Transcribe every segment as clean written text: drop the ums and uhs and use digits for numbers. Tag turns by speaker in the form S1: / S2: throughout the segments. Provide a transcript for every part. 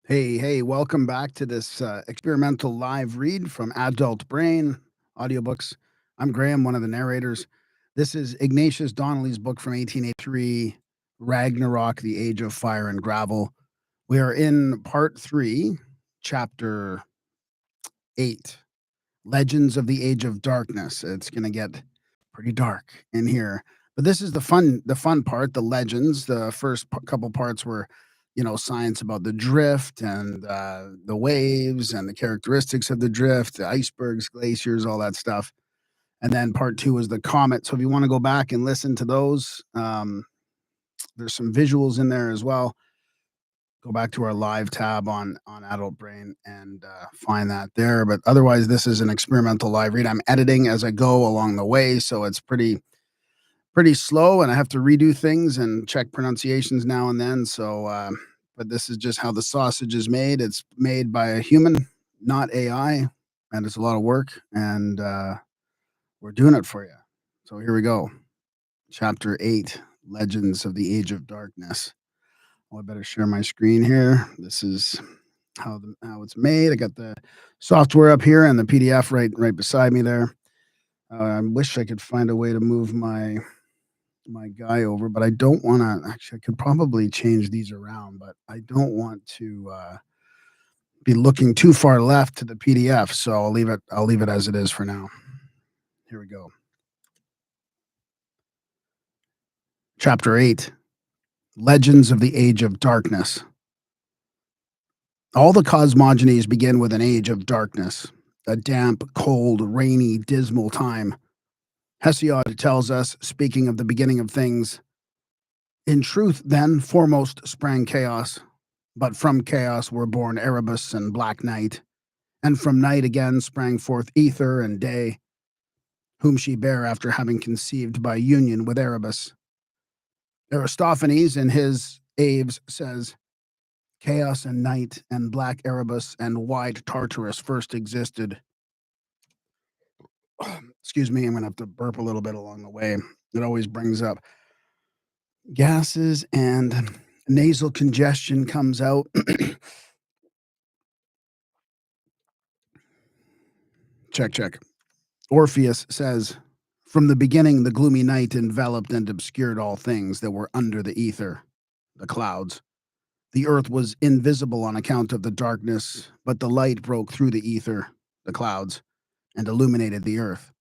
S1: Hey, welcome back to this experimental live read from Adult Brain Audiobooks. I'm Graham, one of the narrators. This is Ignatius Donnelly's book from 1883, Ragnarok, the Age of Fire and Gravel. We are in part 3, chapter 8, Legends of the Age of Darkness. It's going to get pretty dark in here. But this is the fun part, the legends. The first couple parts were science about the drift and the waves and the characteristics of the drift, the icebergs, glaciers, all that stuff. And then part 2 is the comet. So if you want to go back and listen to those, there's some visuals in there as well. Go back to our live tab on Adult Brain and find that there. But otherwise, this is an experimental live read. I'm editing as I go along the way, so it's pretty slow, and I have to redo things and check pronunciations now and then. So, but this is just how the sausage is made. It's made by a human, not AI, and it's a lot of work, and we're doing it for you. So here we go. Chapter 8, Legends of the Age of Darkness. Well, I better share my screen here. This is how it's made. I got the software up here and the PDF right beside me there. I wish I could find a way to move my guy over, but I don't want to. Actually, I could probably change these around, but I don't want to be looking too far left to the PDF. So I'll leave it as it is for now. Here we go. Chapter 8. Legends of the Age of Darkness. All the cosmogonies begin with an age of darkness, a damp, cold, rainy, dismal time. Hesiod tells us, speaking of the beginning of things, in truth, then, foremost sprang chaos, but from chaos were born Erebus and black night, and from night again sprang forth ether and day, whom she bare after having conceived by union with Erebus. Aristophanes in his Aves says, chaos and night and black Erebus and wide Tartarus first existed. Excuse me, I'm going to have to burp a little bit along the way. It always brings up gases and nasal congestion comes out. Check. Orpheus says, from the beginning, the gloomy night enveloped and obscured all things that were under the ether, the clouds. The earth was invisible on account of the darkness, but the light broke through the ether, the clouds, and illuminated the earth.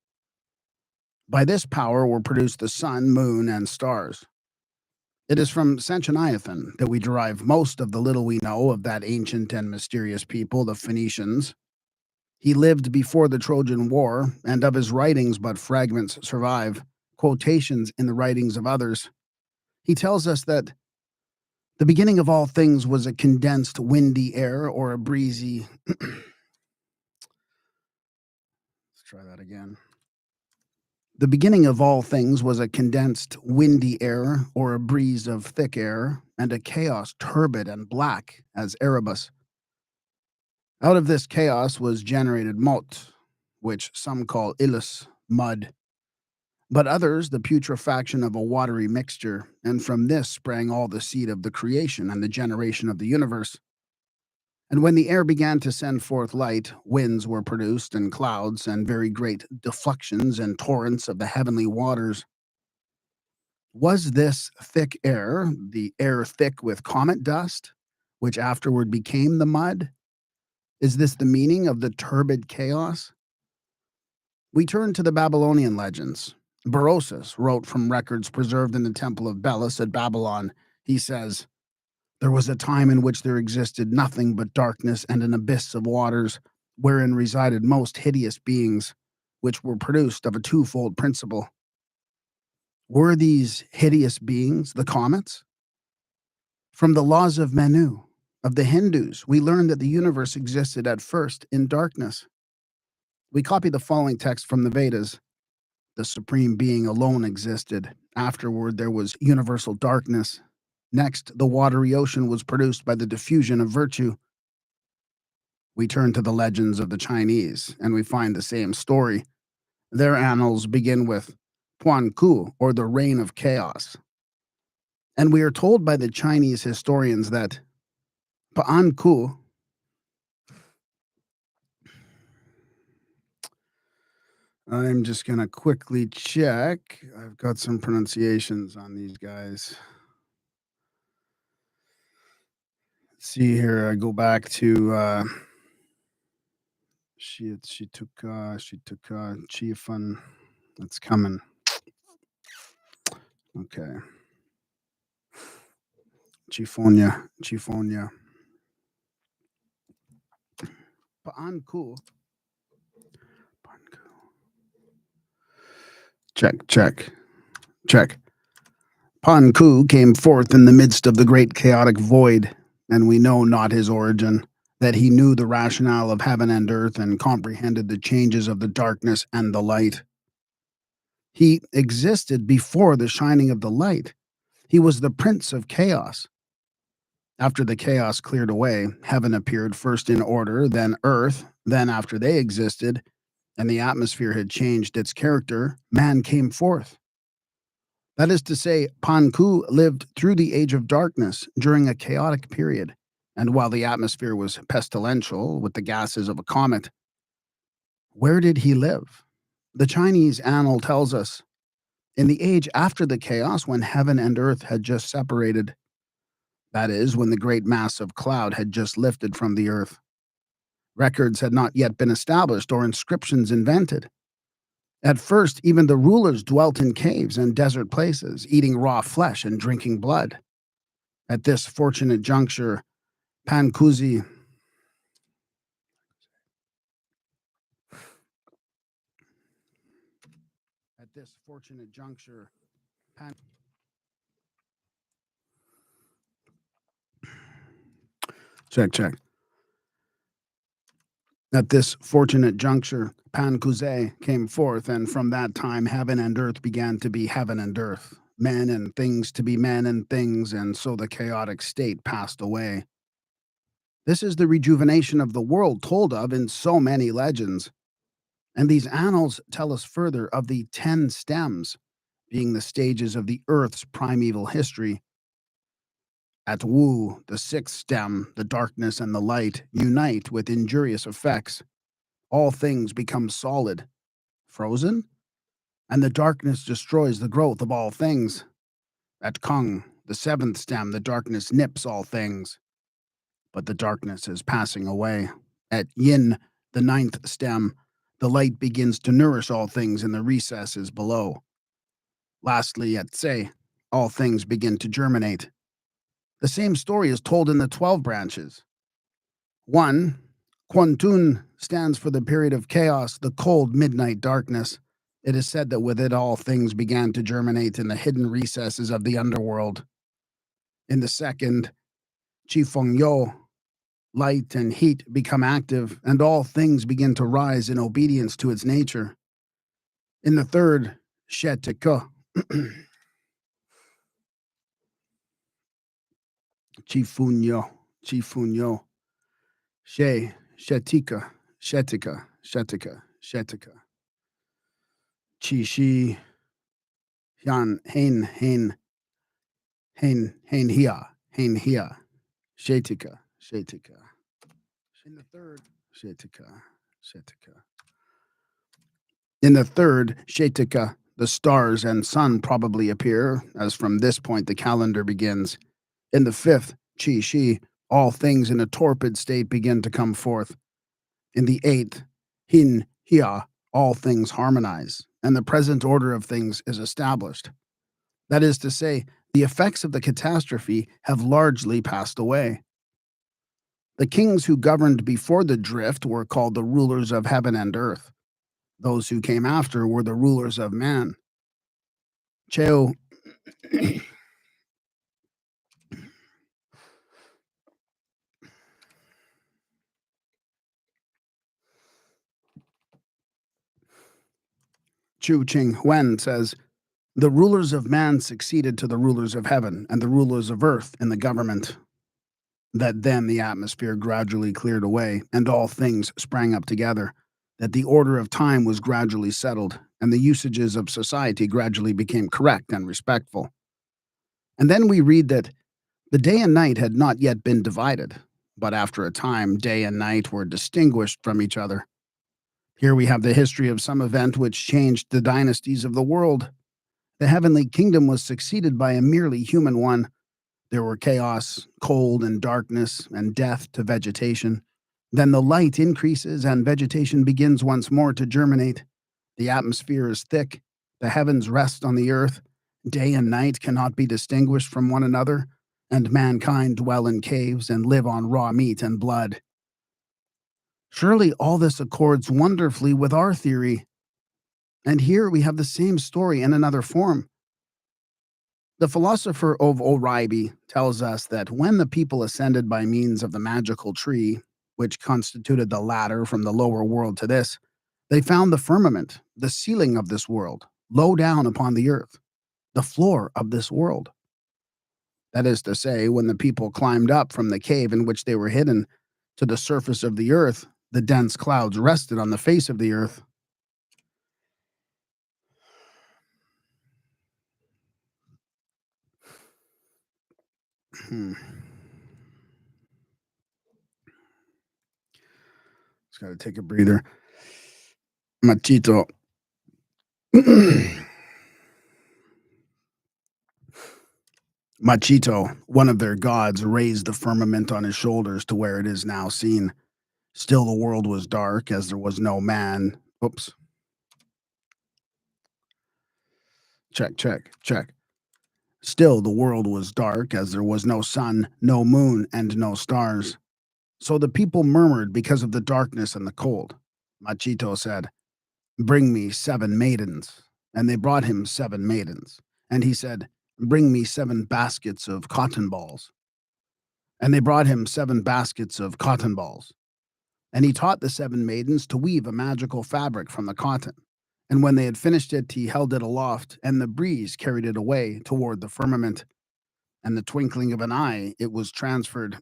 S1: By this power were produced the sun, moon, and stars. It is from Sanchoniathon that we derive most of the little we know of that ancient and mysterious people, the Phoenicians. He lived before the Trojan War, and of his writings but fragments survive, quotations in the writings of others. He tells us that the beginning of all things was a condensed windy air or a breezy... Let's try that again. The beginning of all things was a condensed windy air or a breeze of thick air, and a chaos turbid and black as Erebus. Out of this chaos was generated Mot, which some call Ilus, mud, but others the putrefaction of a watery mixture, and from this sprang all the seed of the creation and the generation of the universe. And when the air began to send forth light, winds were produced, and clouds, and very great defluxions and torrents of the heavenly waters. Was this thick air, the air thick with comet dust, which afterward became the mud? Is this the meaning of the turbid chaos? We turn to the Babylonian legends. Berosus wrote from records preserved in the temple of Belus at Babylon. He says, there was a time in which there existed nothing but darkness and an abyss of waters, wherein resided most hideous beings, which were produced of a twofold principle. Were these hideous beings the comets? From the laws of Manu, of the Hindus, we learn that the universe existed at first in darkness. We copy the following text from the Vedas. The Supreme Being alone existed. Afterward, there was universal darkness. Next, the watery ocean was produced by the diffusion of virtue. We turn to the legends of the Chinese, and we find the same story. Their annals begin with Puan Ku, or the reign of chaos. And we are told by the Chinese historians that Paanku. I'm just going to quickly check. I've got some pronunciations on these guys. Let's see here. I go back to she took Chiefun. It's coming. Okay. Chifonia. Paanku. Check. Panku came forth in the midst of the great chaotic void, and we know not his origin, that he knew the rationale of heaven and earth and comprehended the changes of the darkness and the light. He existed before the shining of the light. He was the prince of chaos. After the chaos cleared away, heaven appeared first in order, then earth, then after they existed, and the atmosphere had changed its character, man came forth. That is to say, Panku lived through the age of darkness during a chaotic period, and while the atmosphere was pestilential with the gases of a comet. Where did he live? The Chinese annal tells us, in the age after the chaos when heaven and earth had just separated. That is, when the great mass of cloud had just lifted from the earth. Records had not yet been established or inscriptions invented. At first, even the rulers dwelt in caves and desert places, eating raw flesh and drinking blood. At this fortunate juncture, Pankuzi Check. At this fortunate juncture, Pankuze came forth, and from that time heaven and earth began to be heaven and earth, men and things to be men and things, and so the chaotic state passed away. This is the rejuvenation of the world told of in so many legends. And these annals tell us further of the 10 stems, being the stages of the earth's primeval history. At Wu, the 6th stem, the darkness and the light, unite with injurious effects. All things become solid, frozen, and the darkness destroys the growth of all things. At Kung, the 7th stem, the darkness nips all things, but the darkness is passing away. At Yin, the 9th stem, the light begins to nourish all things in the recesses below. Lastly, at Tse, all things begin to germinate. The same story is told in the 12 branches. 1. Kwantun stands for the period of chaos, the cold midnight darkness. It is said that with it all things began to germinate in the hidden recesses of the underworld. In the 2nd, Chifeng light and heat become active, and all things begin to rise in obedience to its nature. In the 3rd, Shetika, Chifunyo, Shetika, Chishi, Yan, Hain, Hia, Shetika. In the 3rd, Shetika. In the 3rd, Shetika, the stars and sun probably appear, as from this point the calendar begins. In the 5th, Chi, all things in a torpid state begin to come forth. In the 8th, Hia, all things harmonize, and the present order of things is established. That is to say, the effects of the catastrophe have largely passed away. The kings who governed before the drift were called the rulers of heaven and earth. Those who came after were the rulers of man. Cheo Chu Ching Wen says, the rulers of man succeeded to the rulers of heaven and the rulers of earth in the government. That then the atmosphere gradually cleared away and all things sprang up together, that the order of time was gradually settled and the usages of society gradually became correct and respectful. And then we read that the day and night had not yet been divided, but after a time, day and night were distinguished from each other. Here we have the history of some event which changed the dynasties of the world. The heavenly kingdom was succeeded by a merely human one. There were chaos, cold and darkness, and death to vegetation. Then the light increases and vegetation begins once more to germinate. The atmosphere is thick, the heavens rest on the earth, day and night cannot be distinguished from one another, and mankind dwell in caves and live on raw meat and blood. Surely all this accords wonderfully with our theory. And here we have the same story in another form. The philosopher of Oribe tells us that when the people ascended by means of the magical tree, which constituted the ladder from the lower world to this, they found the firmament, the ceiling of this world, low down upon the earth, the floor of this world. That is to say, when the people climbed up from the cave in which they were hidden to the surface of the earth, the dense clouds rested on the face of the earth. Just got to take a breather. Machito. Machito, one of their gods, raised the firmament on his shoulders to where it is now seen. Still the world was dark, as there was no man. Oops. Check. Still the world was dark, as there was no sun, no moon, and no stars. So the people murmured because of the darkness and the cold. Machito said, "Bring me 7 maidens." And they brought him 7 maidens. And he said, "Bring me 7 baskets of cotton balls." And they brought him 7 baskets of cotton balls. And he taught the 7 maidens to weave a magical fabric from the cotton. And when they had finished it, he held it aloft, and the breeze carried it away toward the firmament. And the twinkling of an eye, it was transferred.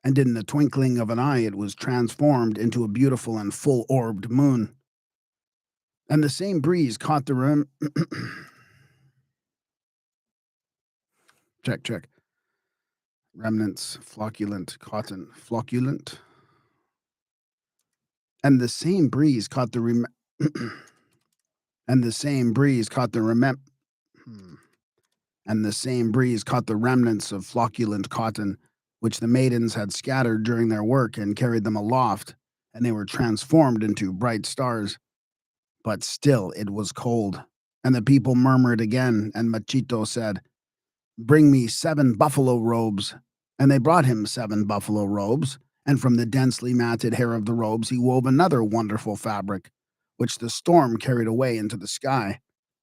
S1: And in the twinkling of an eye, it was transformed into a beautiful and full-orbed moon. And the same breeze caught the check. Remnants, flocculent, cotton, flocculent. And the same breeze caught the and the same breeze caught the and the same breeze caught the remnants of flocculent cotton, which the maidens had scattered during their work, and carried them aloft, and they were transformed into bright stars. But still it was cold, and the people murmured again, and Machito said, "Bring me 7 buffalo robes." And they brought him 7 buffalo robes, and from the densely matted hair of the robes he wove another wonderful fabric, which the storm carried away into the sky,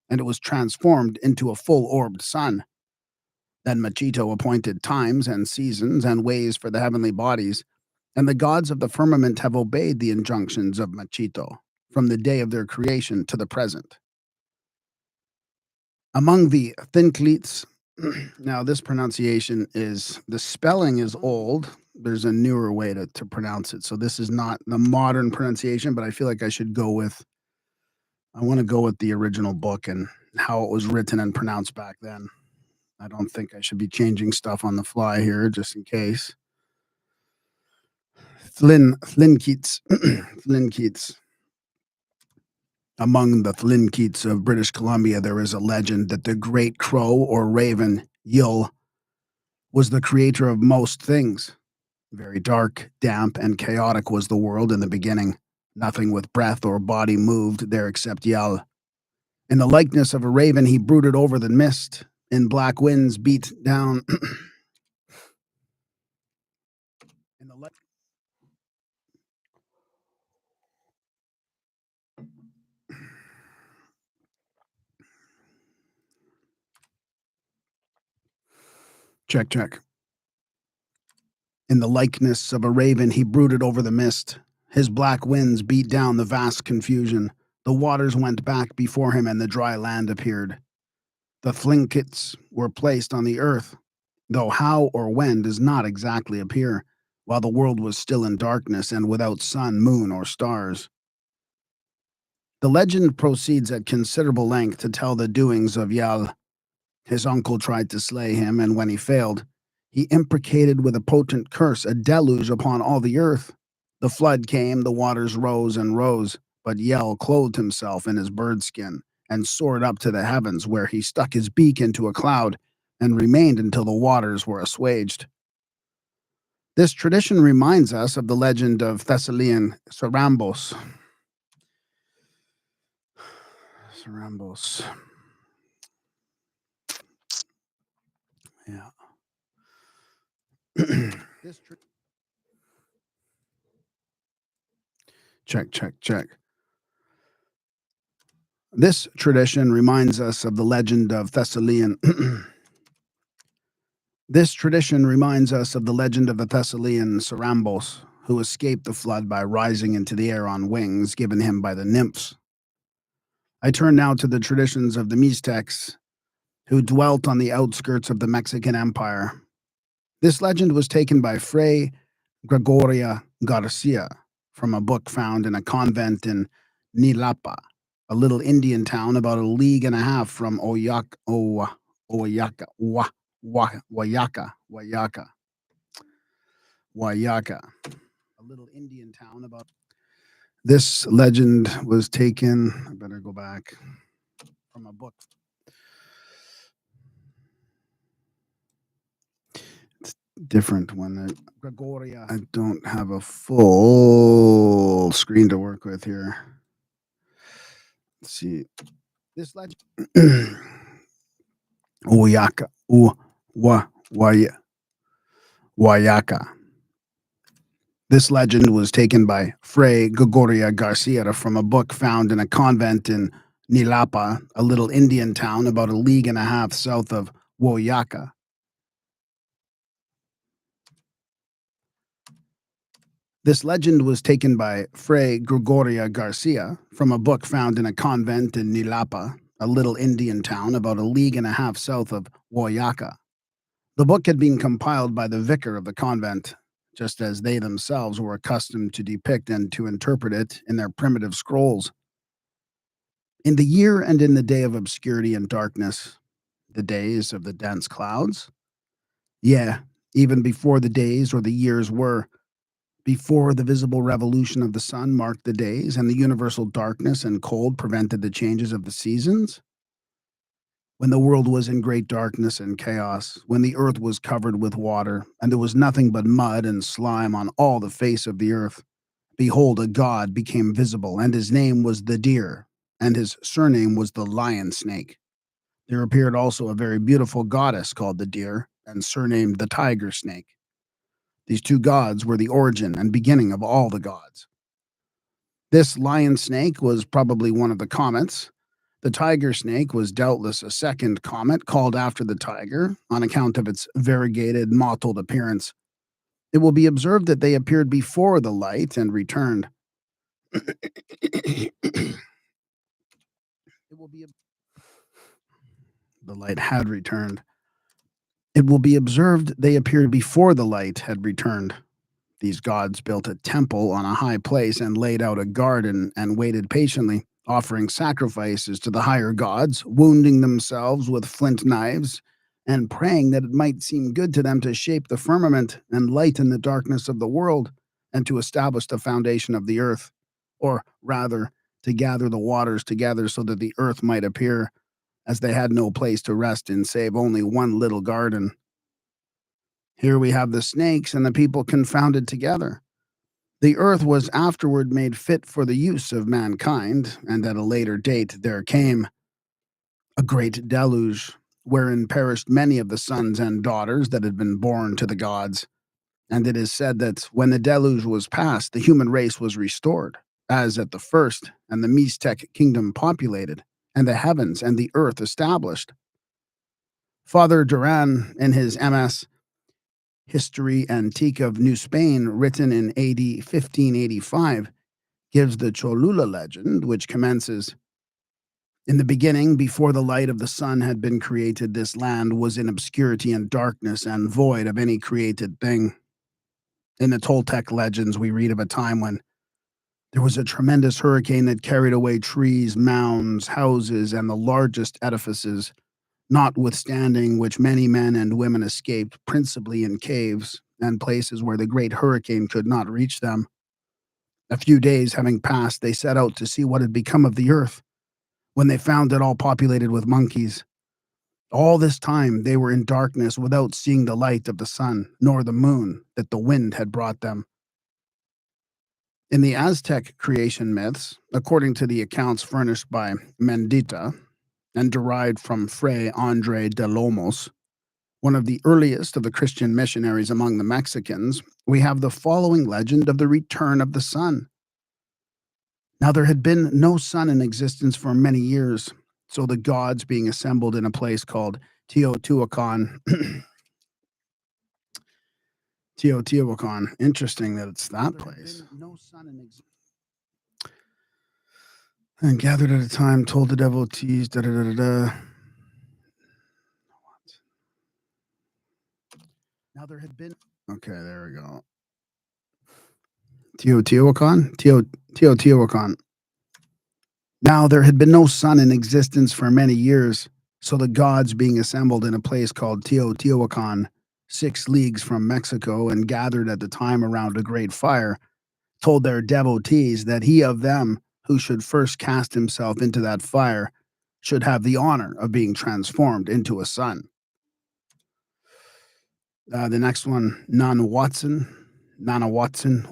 S1: and it was transformed into a full-orbed sun. Then Machito appointed times and seasons and ways for the heavenly bodies, and the gods of the firmament have obeyed the injunctions of Machito from the day of their creation to the present. Among the Thinkleets, now this pronunciation is, the spelling is old. There's a newer way to pronounce it. So this is not the modern pronunciation, but I feel like I want to go with the original book and how it was written and pronounced back then. I don't think I should be changing stuff on the fly here, just in case. Thlinkeets. Thlinkeets. Among the Thlinkeets of British Columbia, there is a legend that the great crow or raven, Yul, was the creator of most things. Very dark, damp, and chaotic was the world in the beginning. Nothing with breath or body moved there except Yul. In the likeness of a raven, he brooded over the mist. In black winds beat down. in the Check. In the likeness of a raven, he brooded over the mist. His black winds beat down the vast confusion. The waters went back before him, and the dry land appeared. The Thlinkets were placed on the earth, though how or when does not exactly appear, while the world was still in darkness and without sun, moon, or stars. The legend proceeds at considerable length to tell the doings of Yal. His uncle tried to slay him, and when he failed, he imprecated with a potent curse a deluge upon all the earth. The flood came, the waters rose and rose, but Yel clothed himself in his bird skin and soared up to the heavens, where he stuck his beak into a cloud and remained until the waters were assuaged. This tradition reminds us of the legend of Thessalian Sarambos. Yeah. Check. This tradition reminds us of the legend of Thessalian. This tradition reminds us of the legend of the Thessalian Sarambos, who escaped the flood by rising into the air on wings given him by the nymphs. I turn now to the traditions of the Mixtecs, who dwelt on the outskirts of the Mexican Empire. This legend was taken by Fray Gregoria Garcia from a book found in a convent in Nilapa, a little Indian town about 1.5 leagues from Wayaka. A little Indian town about. This legend was taken, I better go back, from a book. It's different when Gregoria. I don't have a full screen to work with here. Let's see. This legend. Wayaka. Wayaka. This legend was taken by Fray Gregoria Garcia from a book found in a convent in Nilapa, a little Indian town about 1.5 leagues south of Wayaka. This legend was taken by Fray Gregoria Garcia from a book found in a convent in Nilapa, a little Indian town about 1.5 leagues south of Wayaka. The book had been compiled by the vicar of the convent, just as they themselves were accustomed to depict and to interpret it in their primitive scrolls. In the year and in the day of obscurity and darkness, the days of the dense clouds, even before the days or the years were, before the visible revolution of the sun marked the days and the universal darkness and cold prevented the changes of the seasons, when the world was in great darkness and chaos, when the earth was covered with water, and there was nothing but mud and slime on all the face of the earth, behold, a god became visible, and his name was the deer, and his surname was the lion snake. There appeared also a very beautiful goddess called the deer, and surnamed the tiger snake. These two gods were the origin and beginning of all the gods. This lion snake was probably one of the comets. The tiger snake was doubtless a second comet called after the tiger on account of its variegated, mottled appearance. It will be observed that they appeared before the light and returned. The light had returned. It will be observed they appeared before the light had returned. These gods built a temple on a high place and laid out a garden and waited patiently, offering sacrifices to the higher gods, wounding themselves with flint knives, and praying that it might seem good to them to shape the firmament and lighten the darkness of the world, and to establish the foundation of the earth, or rather, to gather the waters together so that the earth might appear, as they had no place to rest in save only one little garden. Here we have the snakes and the people confounded together. The earth was afterward made fit for the use of mankind, and at a later date there came a great deluge, wherein perished many of the sons and daughters that had been born to the gods. And it is said that when the deluge was past, the human race was restored, as at the first, and the Mixtec kingdom populated, and the heavens and the earth established. Father Duran, in his MS History Antique of New Spain, written in AD 1585, gives the Cholula legend, which commences, "In the beginning, before the light of the sun had been created, this land was in obscurity and darkness and void of any created thing." In the Toltec legends, we read of a time when there was a tremendous hurricane that carried away trees, mounds, houses, and the largest edifices. notwithstanding which many men and women escaped, principally in caves and places where the great hurricane could not reach them. A few days having passed, they set out to see what had become of the earth, when they found it all populated with monkeys. All this time they were in darkness without seeing the light of the sun, nor the moon that the wind had brought them. In the Aztec creation myths, according to the accounts furnished by Mendita and derived from Fray Andre de Lomos, one of the earliest of the Christian missionaries among the Mexicans, we have the following legend of the return of the sun. Now there had been no sun in existence for many years, so the gods being assembled in a place called Teotihuacan. Teotihuacan. Interesting that it's that place. And gathered at a time, told the devotees, da da da da da. Now there had been. Okay, there we go. Teotihuacan? Teotihuacan. Now there had been no sun in existence for many years, so the gods being assembled in a place called Teotihuacan, 6 leagues from Mexico, and gathered at the time around a great fire, told their devotees that he of them who should first cast himself into that fire should have the honor of being transformed into a sun. The next one, Nana Watson. Nana Watson.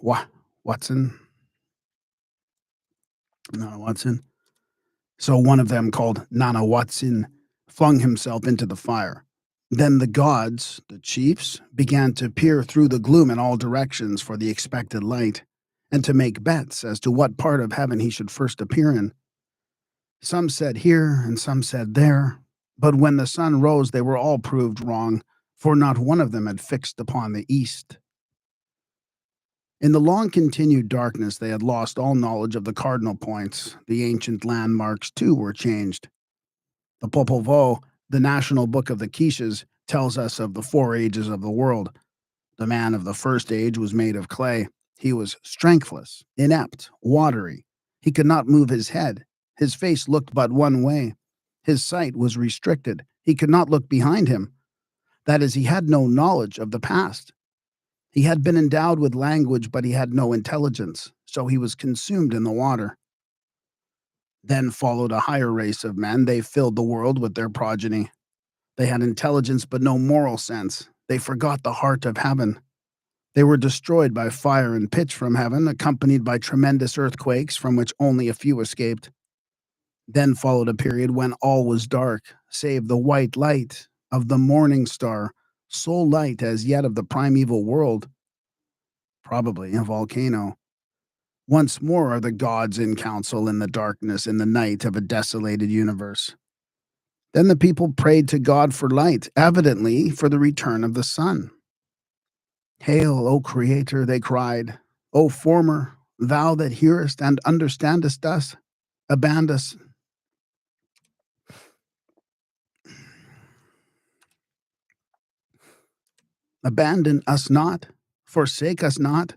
S1: So one of them, called Nana Watson, flung himself into the fire. Then the gods, the chiefs, began to peer through the gloom in all directions for the expected light, and to make bets as to what part of heaven he should first appear in. Some said here, and some said there, but when the sun rose they were all proved wrong, for not one of them had fixed upon the east. In the long-continued darkness they had lost all knowledge of the cardinal points. The ancient landmarks, too, were changed. The Popol Vuh, the national book of the Quiches, tells us of the 4 ages of the world. The man of the first age was made of clay. He was strengthless, inept, watery. He could not move his head. His face looked but one way. His sight was restricted. He could not look behind him. That is, he had no knowledge of the past. He had been endowed with language, but he had no intelligence, so he was consumed in the water. Then followed a higher race of men. They filled the world with their progeny. They had intelligence, but no moral sense. They forgot the heart of heaven. They were destroyed by fire and pitch from heaven, accompanied by tremendous earthquakes from which only a few escaped. Then followed a period when all was dark, save the white light of the morning star, sole light as yet of the primeval world. Probably a volcano. Once more are the gods in council in the darkness, in the night of a desolated universe. Then the people prayed to God for light, evidently for the return of the sun. Hail, O Creator, they cried. O Former, thou that hearest and understandest us, abandon us not, forsake us not.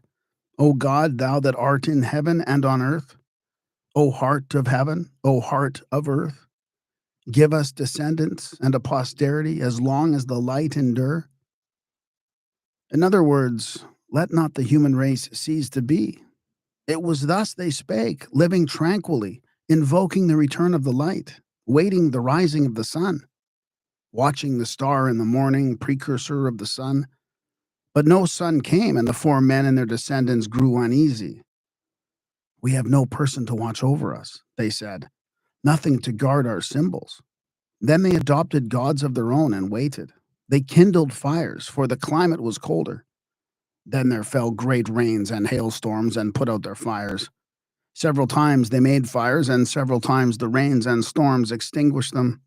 S1: O God, thou that art in heaven and on earth. O heart of heaven, O heart of earth. Give us descendants and a posterity as long as the light endure. In other words, let not the human race cease to be. It was thus they spake, living tranquilly, invoking the return of the light, waiting the rising of the sun, watching the star in the morning, precursor of the sun. But no sun came, and the 4 men and their descendants grew uneasy. We have no person to watch over us, they said, nothing to guard our symbols. Then they adopted gods of their own and waited. They kindled fires, for the climate was colder. Then there fell great rains and hailstorms and put out their fires. Several times they made fires, and several times the rains and storms extinguished them.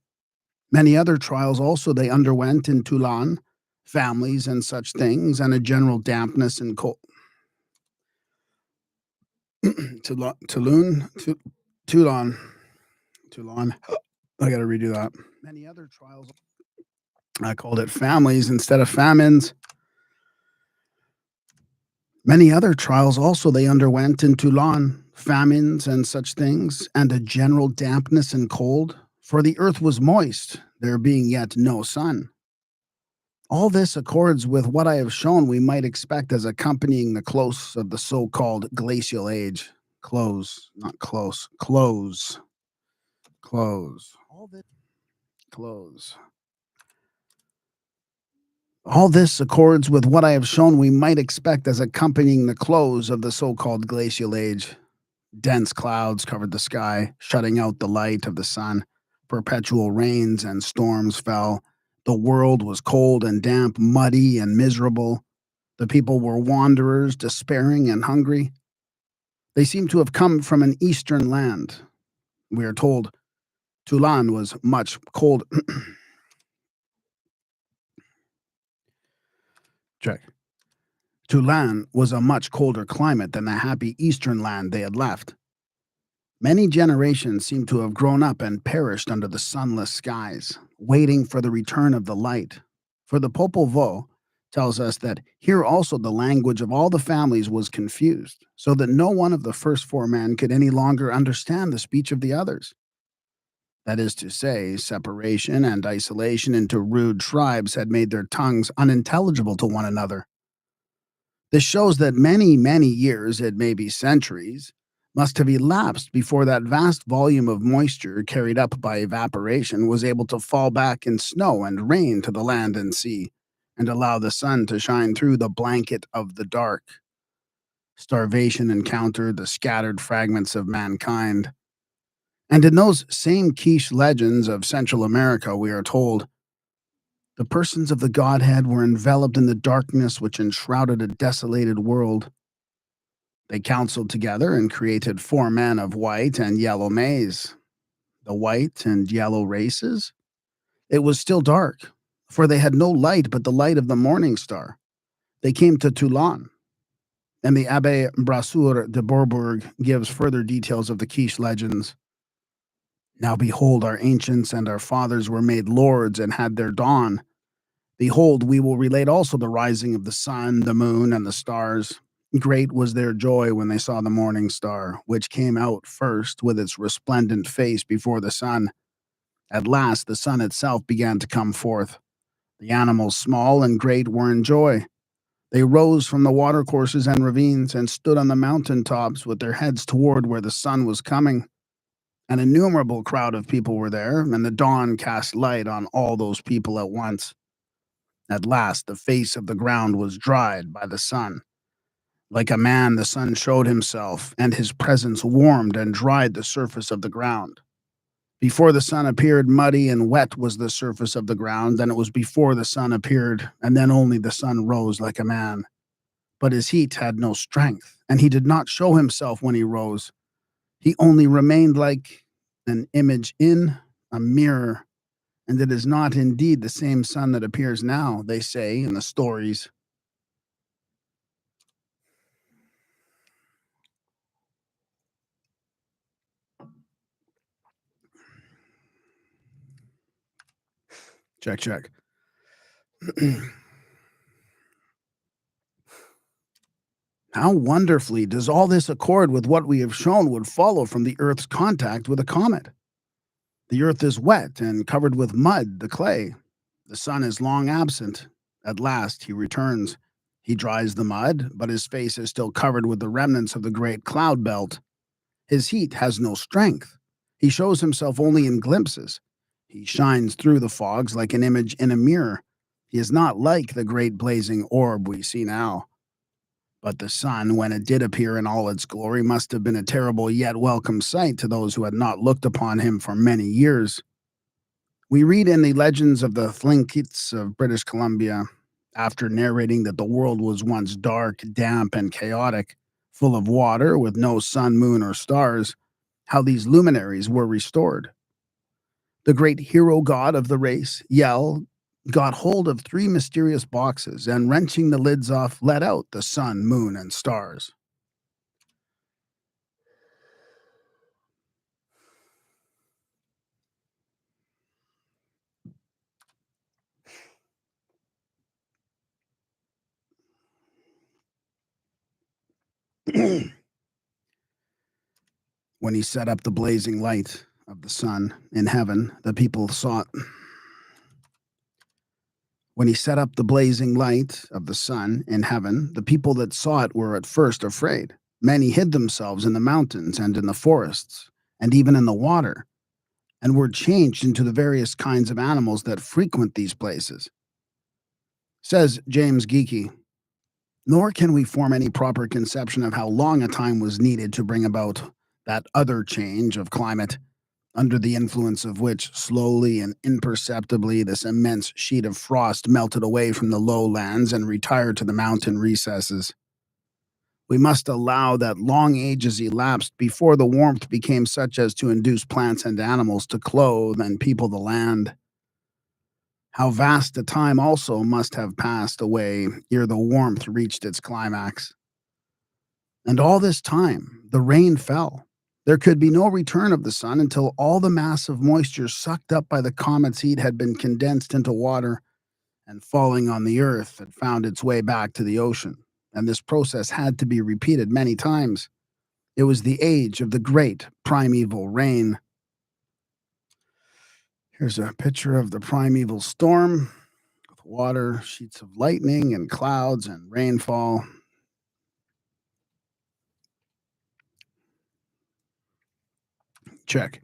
S1: Many other trials also they underwent in Toulon, families and such things, and a general dampness and cold. Toulon. I gotta redo that. Many other trials. I called it families instead of famines. Many other trials also they underwent in Toulon, famines and such things, and a general dampness and cold, for the earth was moist, there being yet no sun. All this accords with what I have shown we might expect as accompanying the close of the so-called glacial age. Close, not close. Close. Close. Close. All this accords with what I have shown we might expect as accompanying the close of the so-called glacial age. Dense clouds covered the sky, shutting out the light of the sun. Perpetual rains and storms fell. The world was cold and damp, muddy and miserable. The people were wanderers, despairing and hungry. They seemed to have come from an eastern land. We are told Toulon was much cold. Check. Toulon was a much colder climate than the happy eastern land they had left. Many generations seem to have grown up and perished under the sunless skies, waiting for the return of the light. For the Popol Vuh tells us that here also the language of all the families was confused, so that no one of the first four men could any longer understand the speech of the others. That is to say, separation and isolation into rude tribes had made their tongues unintelligible to one another. This shows that many, many years, it may be centuries, must have elapsed before that vast volume of moisture carried up by evaporation was able to fall back in snow and rain to the land and sea, and allow the sun to shine through the blanket of the dark. Starvation encountered the scattered fragments of mankind. And in those same quiche legends of Central America, we are told, the persons of the Godhead were enveloped in the darkness which enshrouded a desolated world. They counseled together and created four men of white and yellow maize. The white and yellow races? It was still dark, for they had no light but the light of the morning star. They came to Toulon, and the Abbé Brasseur de Bourbourg gives further details of the quiche legends. Now behold, our ancients and our fathers were made lords and had their dawn. Behold, we will relate also the rising of the sun, the moon, and the stars. Great was their joy when they saw the morning star, which came out first with its resplendent face before the sun. At last the sun itself began to come forth. The animals, small and great, were in joy. They rose from the watercourses and ravines and stood on the mountain tops with their heads toward where the sun was coming. An innumerable crowd of people were there, and the dawn cast light on all those people at once. At last the face of the ground was dried by the sun. Like a man, the sun showed himself, and his presence warmed and dried the surface of the ground. Before the sun appeared, muddy and wet was the surface of the ground. Then it was before the sun appeared, and then only the sun rose like a man. But his heat had no strength, and he did not show himself when he rose. He only remained like an image in a mirror. And it is not indeed the same sun that appears now, they say in the stories. Check, check. How wonderfully does all this accord with what we have shown would follow from the Earth's contact with a comet? The Earth is wet and covered with mud, the clay. The sun is long absent. At last he returns. He dries the mud, but his face is still covered with the remnants of the great cloud belt. His heat has no strength. He shows himself only in glimpses. He shines through the fogs like an image in a mirror. He is not like the great blazing orb we see now. But the sun, when it did appear in all its glory, must have been a terrible yet welcome sight to those who had not looked upon him for many years. We read in the legends of the Thlinkits of British Columbia, after narrating that the world was once dark, damp, and chaotic, full of water with no sun, moon, or stars, how these luminaries were restored. The great hero god of the race, Yel, got hold of three mysterious boxes and, wrenching the lids off, let out the sun, moon, and stars. When he set up the blazing light of the sun in heaven, the people sought When he set up the blazing light of the sun in heaven, the people that saw it were at first afraid. Many hid themselves in the mountains and in the forests, and even in the water, and were changed into the various kinds of animals that frequent these places. Says James Geeky, nor can we form any proper conception of how long a time was needed to bring about that other change of climate, under the influence of which slowly and imperceptibly this immense sheet of frost melted away from the lowlands and retired to the mountain recesses. We must allow that long ages elapsed before the warmth became such as to induce plants and animals to clothe and people the land. How vast a time also must have passed away ere the warmth reached its climax. And all this time, the rain fell. There could be no return of the sun until all the mass of moisture sucked up by the comet's heat had been condensed into water and, falling on the earth, had found its way back to the ocean. And this process had to be repeated many times. It was the age of the great primeval rain. Here's a picture of the primeval storm with water, sheets of lightning, and clouds and rainfall. Check.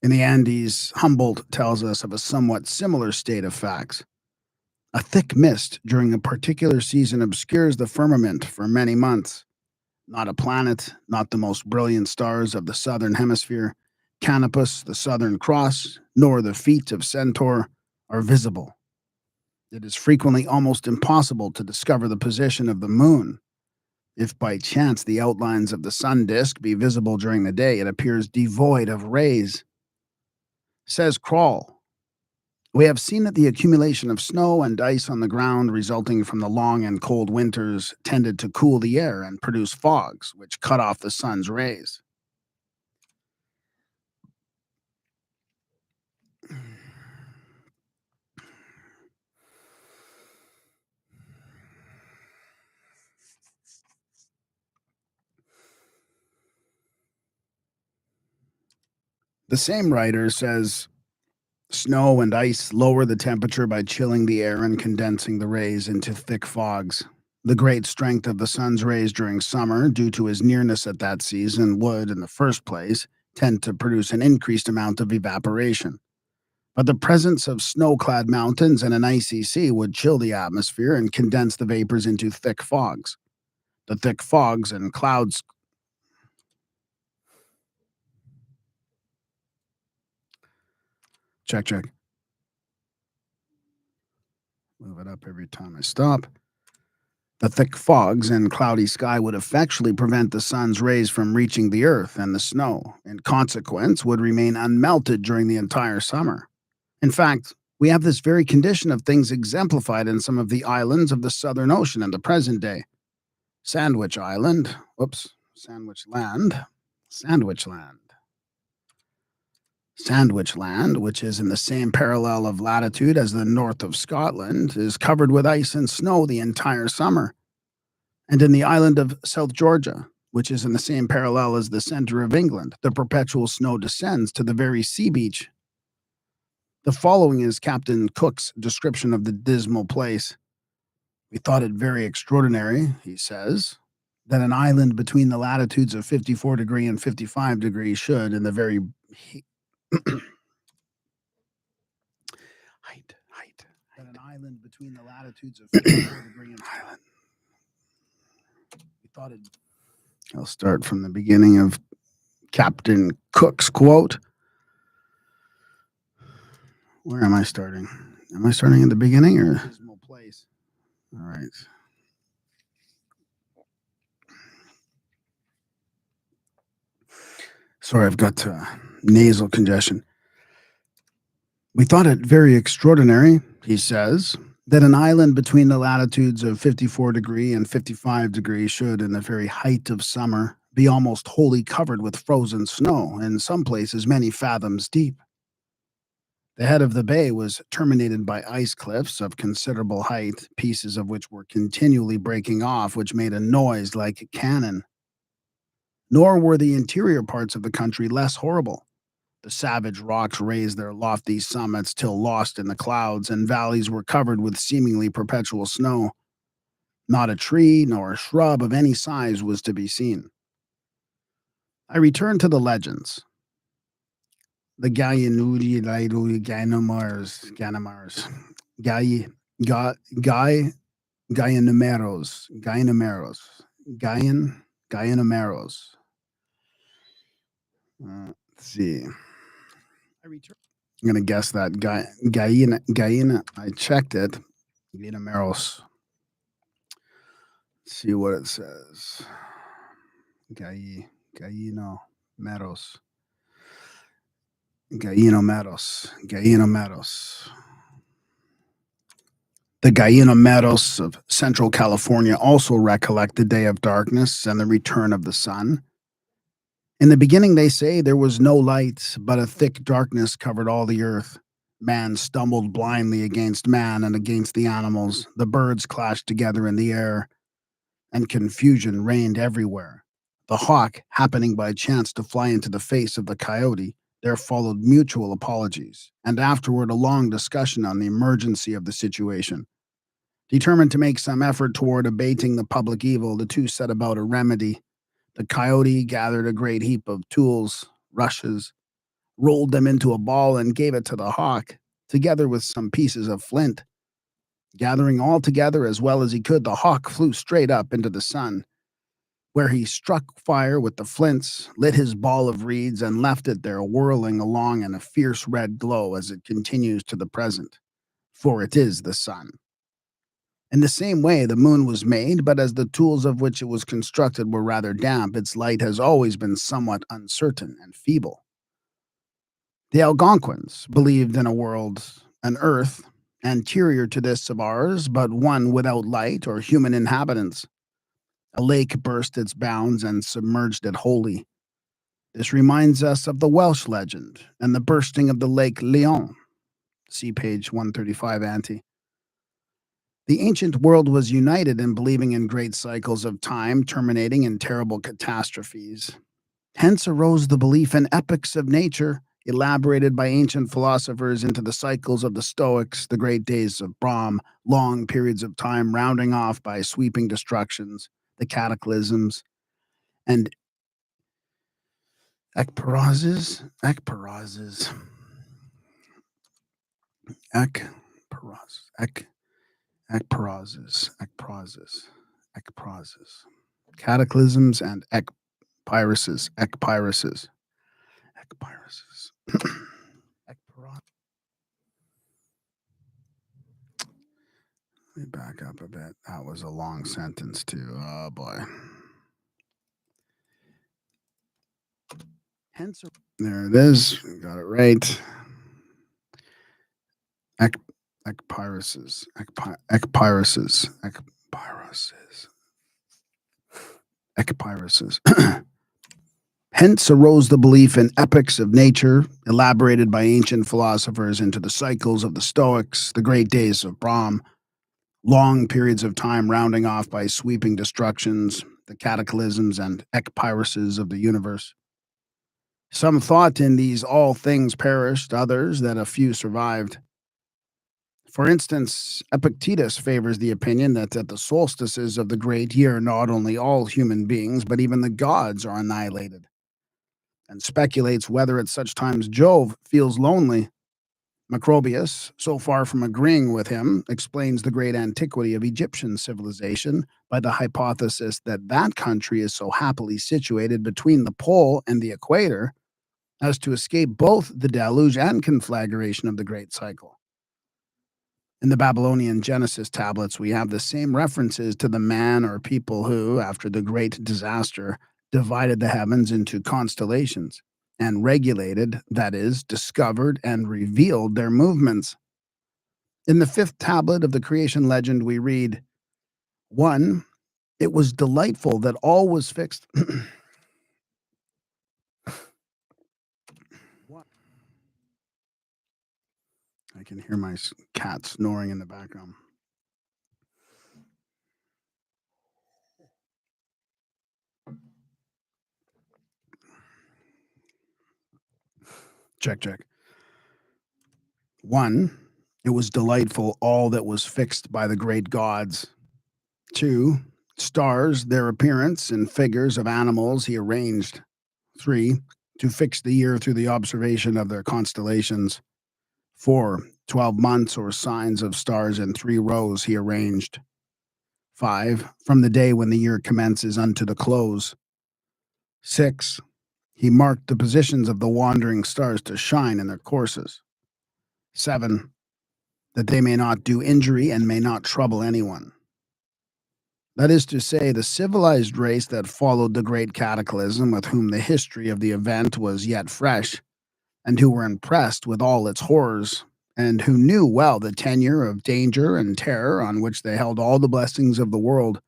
S1: In the Andes, Humboldt tells us of a somewhat similar state of facts. A thick mist during a particular season obscures the firmament for many months. Not a planet, not the most brilliant stars of the southern hemisphere, Canopus, the Southern Cross, nor the feet of Centaur are visible. It is frequently almost impossible to discover the position of the moon. If by chance the outlines of the sun disk be visible during the day, it appears devoid of rays. Says Kroll, we have seen that the accumulation of snow and ice on the ground resulting from the long and cold winters tended to cool the air and produce fogs, which cut off the sun's rays. The same writer says, snow and ice lower the temperature by chilling the air and condensing the rays into thick fogs. The great strength of the sun's rays during summer, due to his nearness at that season, would, in the first place, tend to produce an increased amount of evaporation. But the presence of snow-clad mountains and an icy sea would chill the atmosphere and condense the vapors into thick fogs. The thick fogs and clouds check. Move it up every time I stop. The thick fogs and cloudy sky would effectually prevent the sun's rays from reaching the earth, and the snow, in consequence, would remain unmelted during the entire summer. In fact, we have this very condition of things exemplified in some of the islands of the Southern Ocean in the present day. Sandwich Land, which is in the same parallel of latitude as the north of Scotland, is covered with ice and snow the entire summer. And in the island of South Georgia, which is in the same parallel as the center of England, the perpetual snow descends to the very sea beach. The following is Captain Cook's description of the dismal place. We thought it very extraordinary, he says, that an island between the latitudes of 54 degree and 55 degree should, in the very that an island between the latitudes of 54 degree and we thought it. I'll start from the beginning of Captain Cook's quote. Where am I starting? Am I starting at the beginning or dismal place? All right. Sorry, I've got nasal congestion. We thought it very extraordinary, he says, that an island between the latitudes of 54 degree and 55 degree should, in the very height of summer, be almost wholly covered with frozen snow, in some places many fathoms deep. The head of the bay was terminated by ice cliffs of considerable height, pieces of which were continually breaking off, which made a noise like cannon. Nor were the interior parts of the country less horrible. The savage rocks raised their lofty summits till lost in the clouds, and valleys were covered with seemingly perpetual snow. Not a tree nor a shrub of any size was to be seen. I returned to the legends. The Ganimars, Guy, Guy, Guyanomeros. Let's see. I'm gonna guess that Guyana. I checked it. Guyanomeros. Let's see what it says. Guyanomeros. Guyanomeros. The Guyanomeros of Central California also recollect the day of darkness and the return of the sun. In the beginning, they say, there was no light, but a thick darkness covered all the earth. Man stumbled blindly against man and against the animals. The birds clashed together in the air, and confusion reigned everywhere. The hawk, happening by chance to fly into the face of the coyote, there followed mutual apologies, and afterward a long discussion on the emergency of the situation. Determined to make some effort toward abating the public evil, the two set about a remedy. The coyote gathered a great heap of tools, rushes, rolled them into a ball, and gave it to the hawk, together with some pieces of flint. Gathering all together as well as he could, the hawk flew straight up into the sun, where he struck fire with the flints, lit his ball of reeds, and left it there whirling along in a fierce red glow as it continues to the present, for it is the sun. In the same way, the moon was made, but as the tools of which it was constructed were rather damp, its light has always been somewhat uncertain and feeble. The Algonquins believed in a world, an earth, anterior to this of ours, but one without light or human inhabitants. A lake burst its bounds and submerged it wholly. This reminds us of the Welsh legend and the bursting of the Lake Leon. See page 135 ante. The ancient world was united in believing in great cycles of time terminating in terrible catastrophes. Hence arose the belief in epics of nature, elaborated by ancient philosophers into the cycles of the Stoics, the great days of Brahm, long periods of time rounding off by sweeping destructions, the cataclysms, and ekparoses, cataclysms and ekpyruses. Let me back up a bit. That was a long sentence too. Oh boy. Hence, there it is. Got it right. Ekpyruses. Hence arose the belief in epics of nature, elaborated by ancient philosophers into the cycles of the Stoics, the great days of Brahm, long periods of time rounding off by sweeping destructions, the cataclysms and ekpyruses of the universe. Some thought in these all things perished, others that a few survived. For instance, Epictetus favors the opinion that at the solstices of the great year, not only all human beings, but even the gods are annihilated, and speculates whether at such times Jove feels lonely. Macrobius, so far from agreeing with him, explains the great antiquity of Egyptian civilization by the hypothesis that that country is so happily situated between the pole and the equator as to escape both the deluge and conflagration of the great cycle. In the Babylonian Genesis tablets, we have the same references to the man or people who, after the great disaster, divided the heavens into constellations and regulated, that is, discovered and revealed their movements. In the fifth tablet of the creation legend, we read, 1. It was delightful that all was fixed. I can hear my cat snoring in the background. Check, check. 1. It was delightful, all that was fixed by the great gods. 2. Stars, their appearance, and figures of animals he arranged. 3. To fix the year through the observation of their constellations. 4. 12 months or signs of stars in 3 rows he arranged. 5. From the day when the year commences unto the close. 6. He marked the positions of the wandering stars to shine in their courses. 7. That they may not do injury and may not trouble anyone. That is to say, the civilized race that followed the great cataclysm, with whom the history of the event was yet fresh, and who were impressed with all its horrors, and who knew well the tenure of danger and terror on which they held all the blessings of the world,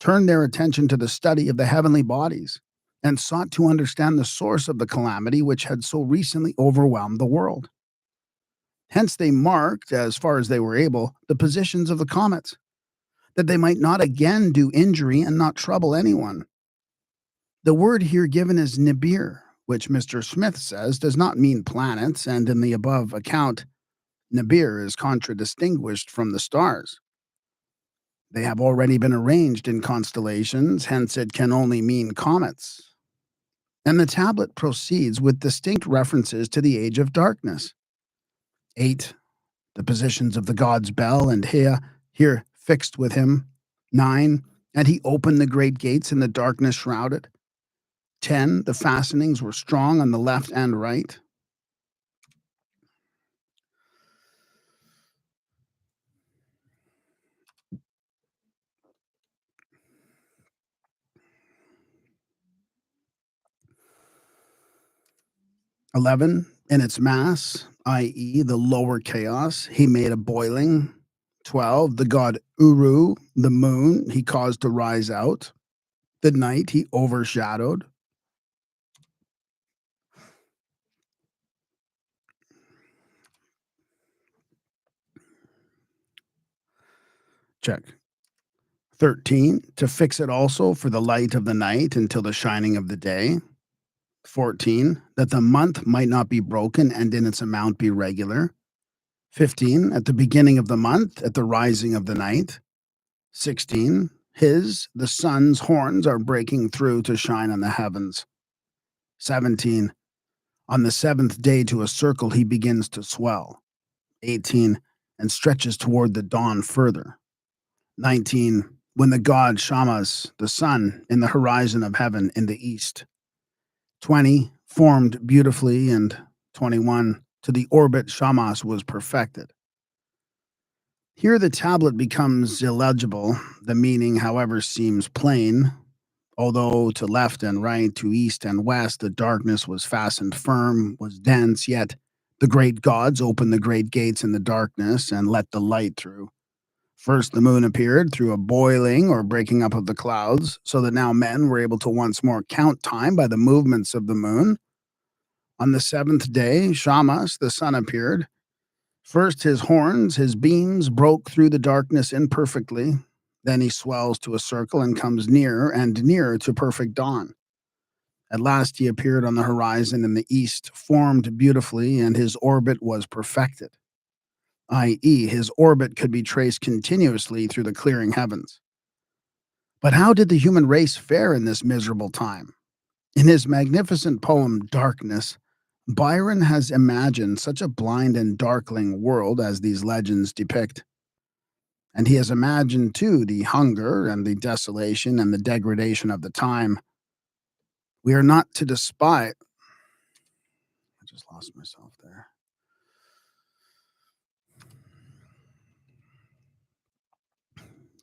S1: turned their attention to the study of the heavenly bodies, and sought to understand the source of the calamity which had so recently overwhelmed the world. Hence they marked, as far as they were able, the positions of the comets, that they might not again do injury and not trouble anyone. The word here given is Nibiru, which Mr. Smith says does not mean planets, and in the above account, Nibiru is contradistinguished from the stars. They have already been arranged in constellations, hence it can only mean comets. And the tablet proceeds with distinct references to the age of darkness. 8. The positions of the gods Bel and Hea, here fixed with him. 9. And he opened the great gates in the darkness shrouded. 10. The fastenings were strong on the left and right. 11. In its mass, i.e., the lower chaos, he made a boiling. 12. The god Uru, the moon, he caused to rise out. The night he overshadowed. Check. 13. To fix it also for the light of the night until the shining of the day. 14. That the month might not be broken and in its amount be regular. 15. At the beginning of the month, at the rising of the night. 16. The sun's horns are breaking through to shine on the heavens. 17. On the 7th day to a circle he begins to swell. 18. And stretches toward the dawn further. 19. When the god Shamash, the sun, in the horizon of heaven in the east. 20. Formed beautifully, and 21. To the orbit Shamash was perfected. Here the tablet becomes illegible, the meaning, however, seems plain. Although to left and right, to east and west, the darkness was fastened firm, was dense, yet the great gods opened the great gates in the darkness and let the light through. First the moon appeared through a boiling or breaking up of the clouds, so that now men were able to once more count time by the movements of the moon. On the 7th day, Shamash, the sun, appeared. First his horns, his beams, broke through the darkness imperfectly. Then he swells to a circle and comes nearer and nearer to perfect dawn. At last he appeared on the horizon in the east, formed beautifully, and his orbit was perfected, i.e., his orbit could be traced continuously through the clearing heavens. But how did the human race fare in this miserable time? In his magnificent poem, Darkness, Byron has imagined such a blind and darkling world as these legends depict. And he has imagined, too, the hunger and the desolation and the degradation of the time. We are not to despise. I just lost myself there.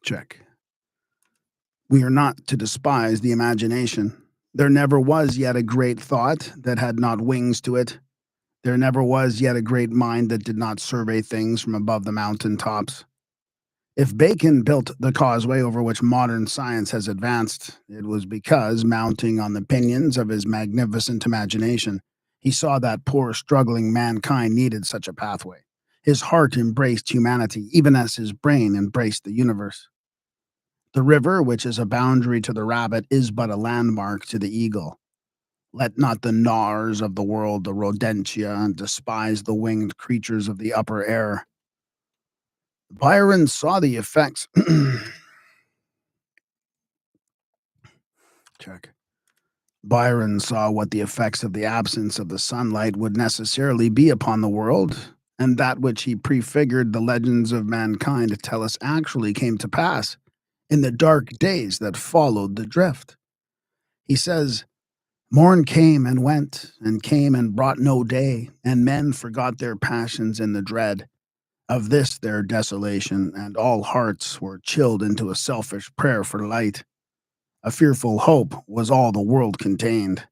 S1: Check. We are not to despise the imagination. There never was yet a great thought that had not wings to it. There never was yet a great mind that did not survey things from above the mountain tops. If Bacon built the causeway over which modern science has advanced, it was because, mounting on the pinions of his magnificent imagination, he saw that poor struggling mankind needed such a pathway. His heart embraced humanity, even as his brain embraced the universe. The river, which is a boundary to the rabbit, is but a landmark to the eagle. Let not the gnawers of the world, the rodentia, despise the winged creatures of the upper air. Byron saw the effects. Check. Byron saw what the effects of the absence of the sunlight would necessarily be upon the world, and that which he prefigured the legends of mankind tell us actually came to pass in the dark days that followed the drift. He says, "Morn came and came and brought no day, and men forgot their passions in the dread of this their desolation, and all hearts were chilled into a selfish prayer for light. A fearful hope was all the world contained.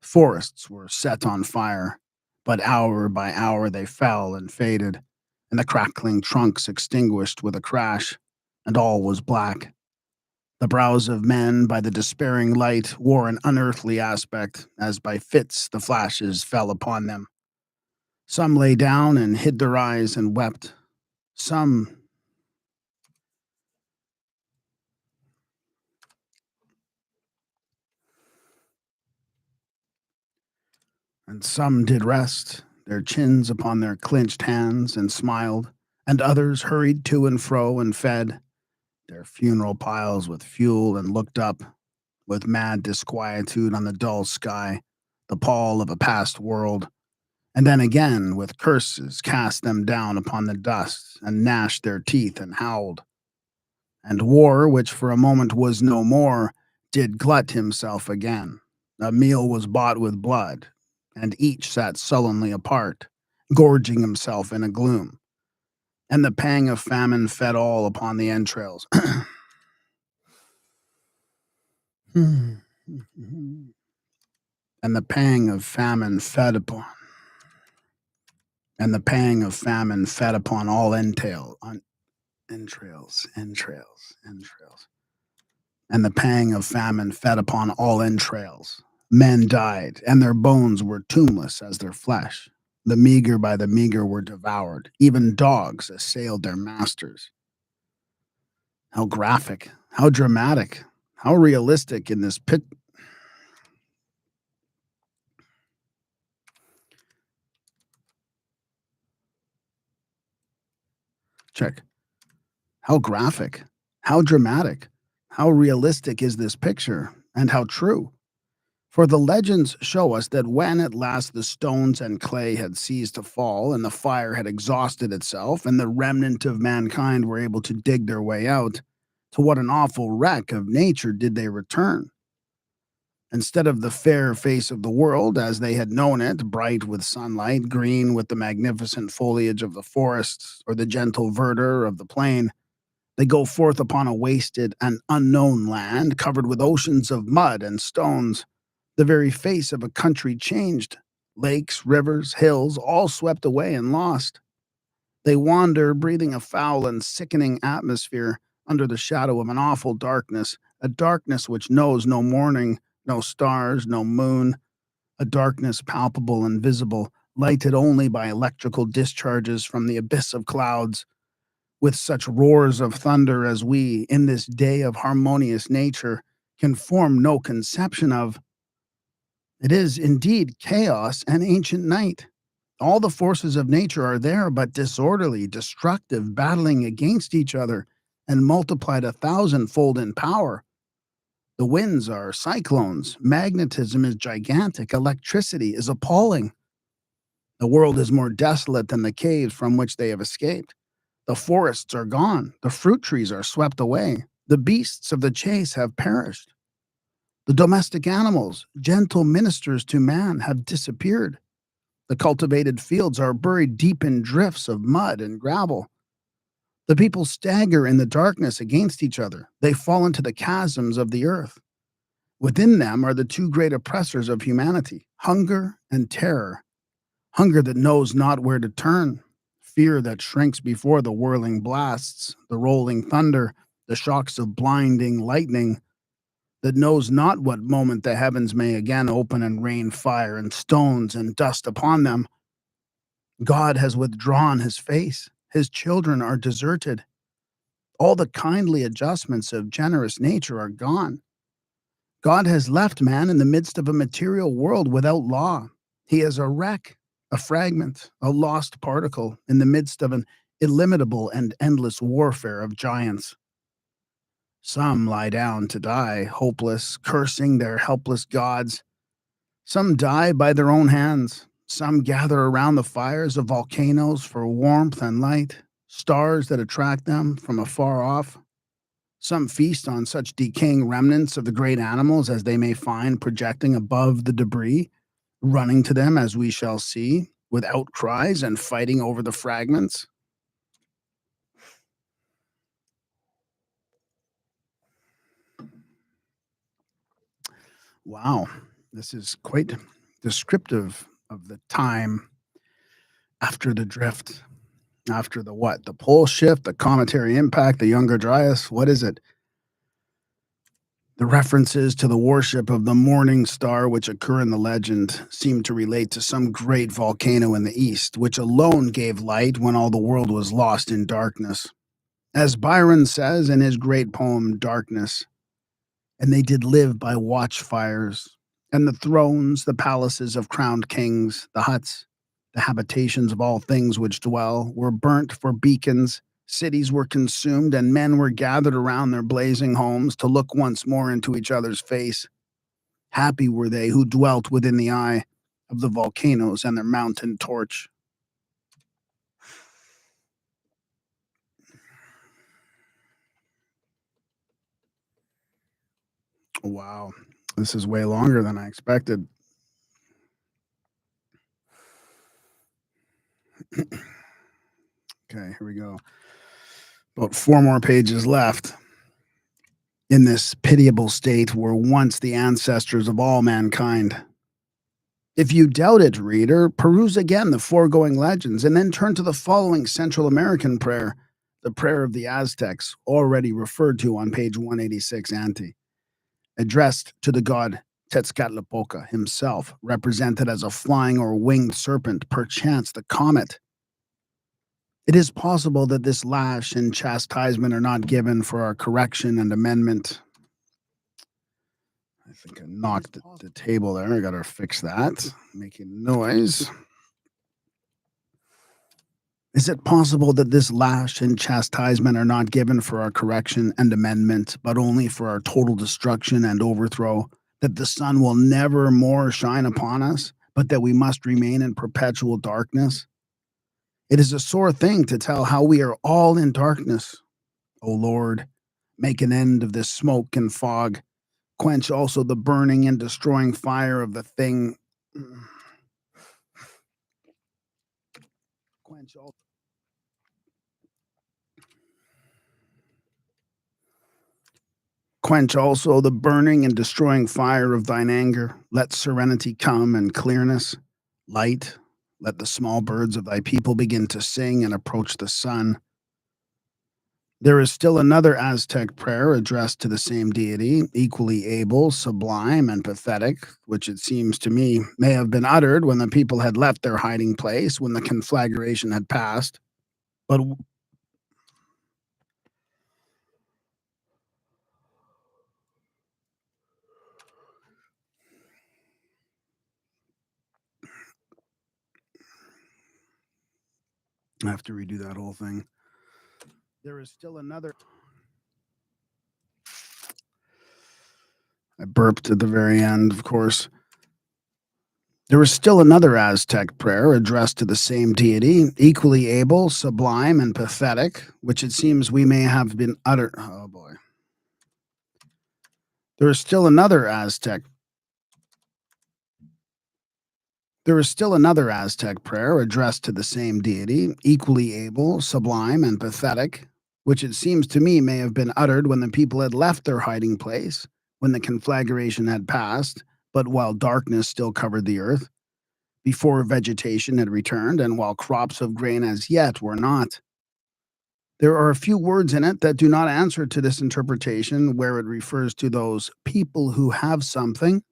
S1: Forests were set on fire, but hour by hour they fell and faded, and the crackling trunks extinguished with a crash, and all was black. The brows of men by the despairing light wore an unearthly aspect, as by fits the flashes fell upon them. Some lay down and hid their eyes and wept. Some and some did rest, their chins upon their clenched hands, and smiled, and others hurried to and fro and fed their funeral piles with fuel and looked up with mad disquietude on the dull sky, the pall of a past world, and then again with curses cast them down upon the dust and gnashed their teeth and howled. And war, which for a moment was no more, did glut himself again. A meal was bought with blood, and each sat sullenly apart, gorging himself in a gloom. And the pang of famine fed all upon the entrails. And the pang of famine fed upon and the pang of famine fed upon all entrails. And the pang of famine fed upon all entrails. Men died, and their bones were tombless as their flesh. The meager by the meager were devoured. Even dogs assailed their masters. How graphic, how dramatic, how realistic in this pit. Check. How graphic, how dramatic, how realistic is this picture, and how true. For the legends show us that when at last the stones and clay had ceased to fall, and the fire had exhausted itself, and the remnant of mankind were able to dig their way out, to what an awful wreck of nature did they return. Instead of the fair face of the world as they had known it, bright with sunlight, green with the magnificent foliage of the forests, or the gentle verdure of the plain, they go forth upon a wasted and unknown land covered with oceans of mud and stones. The very face of a country changed. Lakes, rivers, hills, all swept away and lost. They wander, breathing a foul and sickening atmosphere under the shadow of an awful darkness, a darkness which knows no morning, no stars, no moon, a darkness palpable and visible, lighted only by electrical discharges from the abyss of clouds. With such roars of thunder as we, in this day of harmonious nature, can form no conception of. It is indeed chaos and ancient night. All the forces of nature are there, but disorderly, destructive, battling against each other, and multiplied 1,000-fold in power. The winds are cyclones, magnetism is gigantic, electricity is appalling. The world is more desolate than the caves from which they have escaped. The forests are gone, the fruit trees are swept away, the beasts of the chase have perished. The domestic animals, gentle ministers to man, have disappeared. The cultivated fields are buried deep in drifts of mud and gravel. The people stagger in the darkness against each other. They fall into the chasms of the earth. Within them are the two great oppressors of humanity, hunger and terror. Hunger that knows not where to turn, fear that shrinks before the whirling blasts, the rolling thunder, the shocks of blinding lightning, that knows not what moment the heavens may again open and rain fire and stones and dust upon them. God has withdrawn his face. His children are deserted. All the kindly adjustments of generous nature are gone. God has left man in the midst of a material world without law. He is a wreck, a fragment, a lost particle in the midst of an illimitable and endless warfare of giants. Some lie down to die, hopeless, cursing their helpless gods. Some die by their own hands. Some gather around the fires of volcanoes for warmth and light, stars that attract them from afar off. Some feast on such decaying remnants of the great animals as they may find projecting above the debris, running to them as we shall see, with outcries and fighting over the fragments. Wow, this is quite descriptive of the time after the drift. After the what? The pole shift, the cometary impact, the Younger Dryas. What is it? The references to the worship of the morning star which occur in the legend seem to relate to some great volcano in the east, which alone gave light when all the world was lost in darkness. As Byron says in his great poem, Darkness, and they did live by watchfires, and the thrones, the palaces of crowned kings, the huts, the habitations of all things which dwell, were burnt for beacons, cities were consumed, and men were gathered around their blazing homes to look once more into each other's face. Happy were they who dwelt within the eye of the volcanoes and their mountain torch. Wow, this is way longer than I expected. Okay, here we go. About 4 more pages left. In this pitiable state were once the ancestors of all mankind. If you doubt it, reader, peruse again the foregoing legends and then turn to the following Central American prayer, the prayer of the Aztecs, already referred to on page 186 ante, addressed to the god Tezcatlipoca himself, represented as a flying or winged serpent, perchance the comet. It is possible that this lash and chastisement are not given for our correction and amendment. I think I knocked the table there. I gotta fix that. Making noise. Is it possible that this lash and chastisement are not given for our correction and amendment, but only for our total destruction and overthrow? That the sun will never more shine upon us, but that we must remain in perpetual darkness? It is a sore thing to tell how we are all in darkness. O Lord, make an end of this smoke and fog. Quench also the burning and destroying fire of the thing. Quench also. Quench also the burning and destroying fire of thine anger. Let serenity come and clearness, light. Let the small birds of thy people begin to sing and approach the sun. There is still another Aztec prayer addressed to the same deity, equally able, sublime, and pathetic, which it seems to me may have been uttered when the people had left their hiding place, when the conflagration had passed. But I have to redo that whole thing. There is still another. I burped at the very end, of course. There is still another Aztec prayer addressed to the same deity, equally able, sublime, and pathetic, which it seems we may have been uttered. Oh boy. There is still another Aztec. There is still another Aztec prayer addressed to the same deity, equally able, sublime, and pathetic, which it seems to me may have been uttered when the people had left their hiding place, when the conflagration had passed, but while darkness still covered the earth, before vegetation had returned, and while crops of grain as yet were not. There are a few words in it that do not answer to this interpretation, where it refers to those people who have something,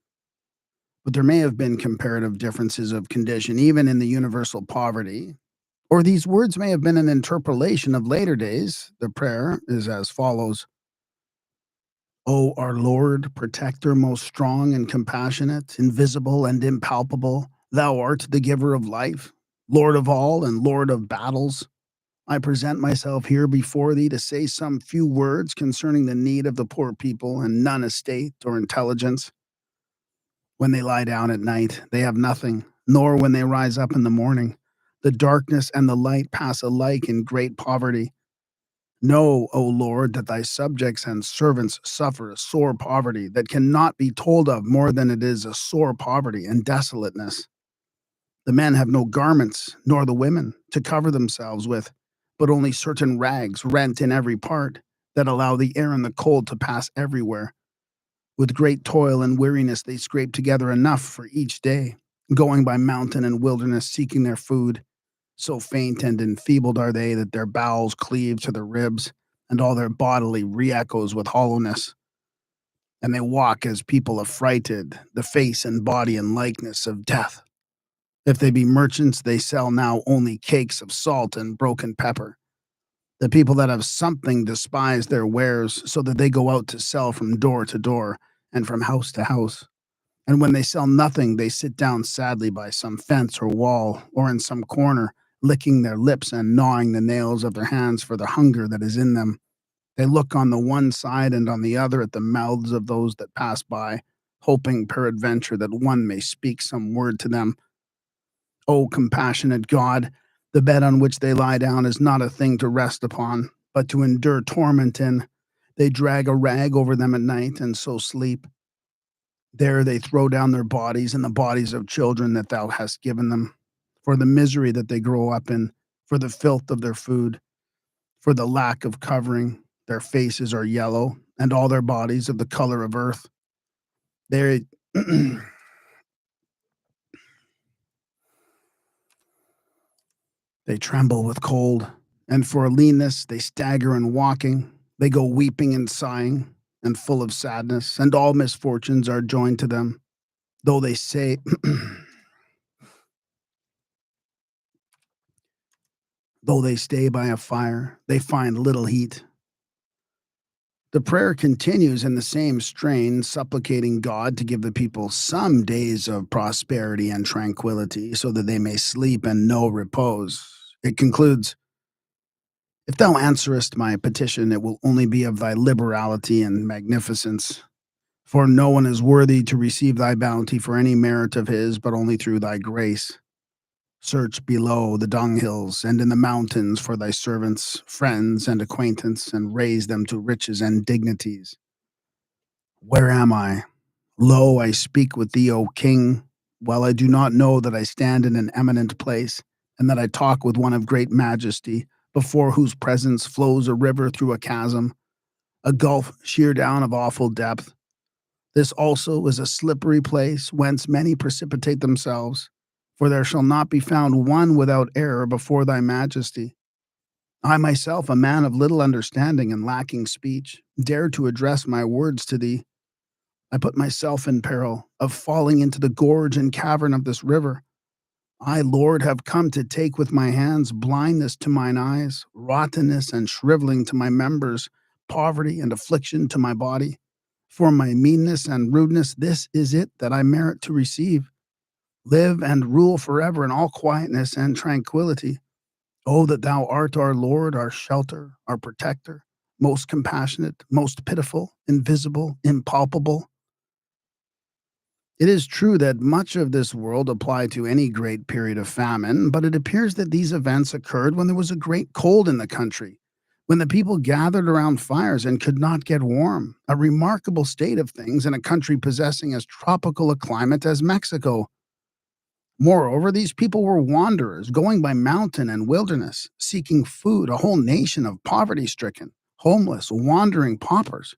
S1: but there may have been comparative differences of condition, even in the universal poverty. Or these words may have been an interpolation of later days. The prayer is as follows: O our Lord, protector most strong and compassionate, invisible and impalpable, thou art the giver of life, Lord of all and Lord of battles. I present myself here before thee to say some few words concerning the need of the poor people and none estate or intelligence. When they lie down at night, they have nothing, nor when they rise up in the morning. The darkness and the light pass alike in great poverty. Know, O Lord, that thy subjects and servants suffer a sore poverty that cannot be told of more than it is a sore poverty and desolateness. The men have no garments, nor the women, to cover themselves with, but only certain rags rent in every part, that allow the air and the cold to pass everywhere. With great toil and weariness they scrape together enough for each day, going by mountain and wilderness seeking their food. So faint and enfeebled are they that their bowels cleave to their ribs, and all their bodily re-echoes with hollowness. And they walk as people affrighted, the face and body and likeness of death. If they be merchants, they sell now only cakes of salt and broken pepper. The people that have something despise their wares, so that they go out to sell from door to door and from house to house. And when they sell nothing, they sit down sadly by some fence or wall, or in some corner, licking their lips and gnawing the nails of their hands for the hunger that is in them. They look on the one side and on the other at the mouths of those that pass by, hoping peradventure that one may speak some word to them. O compassionate God, the bed on which they lie down is not a thing to rest upon, but to endure torment in. They drag a rag over them at night, and so sleep. There they throw down their bodies and the bodies of children that thou hast given them, for the misery that they grow up in, for the filth of their food, for the lack of covering. Their faces are yellow, and all their bodies of the color of earth. They they tremble with cold, and for leanness they stagger in walking. They go weeping and sighing, and full of sadness, and all misfortunes are joined to them. Though they say, though they stay by a fire, they find little heat. The prayer continues in the same strain, supplicating God to give the people some days of prosperity and tranquility so that they may sleep and know repose. It concludes, if thou answerest my petition, it will only be of thy liberality and magnificence. For no one is worthy to receive thy bounty for any merit of his, but only through thy grace. Search below the dunghills and in the mountains for thy servants, friends, and acquaintance, and raise them to riches and dignities. Where am I? Lo, I speak with thee, O King, while I do not know that I stand in an eminent place, and that I talk with one of great majesty, before whose presence flows a river through a chasm, a gulf sheer down of awful depth. This also is a slippery place, whence many precipitate themselves, for there shall not be found one without error before thy majesty. I myself, a man of little understanding and lacking speech, dare to address my words to thee. I put myself in peril of falling into the gorge and cavern of this river. I, Lord, have come to take with my hands blindness to mine eyes, rottenness and shriveling to my members, poverty and affliction to my body. For my meanness and rudeness, this is it that I merit to receive. Live and rule forever in all quietness and tranquility. Oh, that thou art our Lord, our shelter, our protector, most compassionate, most pitiful, invisible, impalpable. It is true that much of this world applied to any great period of famine, but it appears that these events occurred when there was a great cold in the country, when the people gathered around fires and could not get warm, a remarkable state of things in a country possessing as tropical a climate as Mexico. Moreover, these people were wanderers, going by mountain and wilderness, seeking food, a whole nation of poverty-stricken, homeless, wandering paupers.